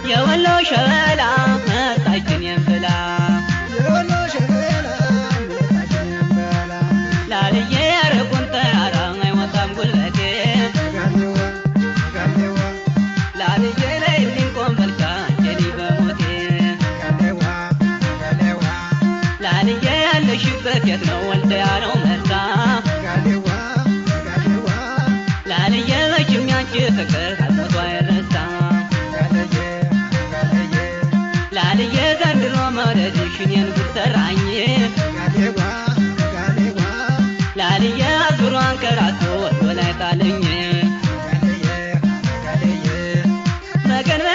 የወሎ ሸበላ መጣችን የንብላ ላልዬ ያረቁን ተራራ አይወጣም ጉልበቴ ላልዬ ላይ ሊንቆም በልካ ጀሊ በሞቴ ላልዬ ያለሽበት የት ነው ወልዲያ ነው መርሳ ላልዬ መቼም ያንቺ ፍቅር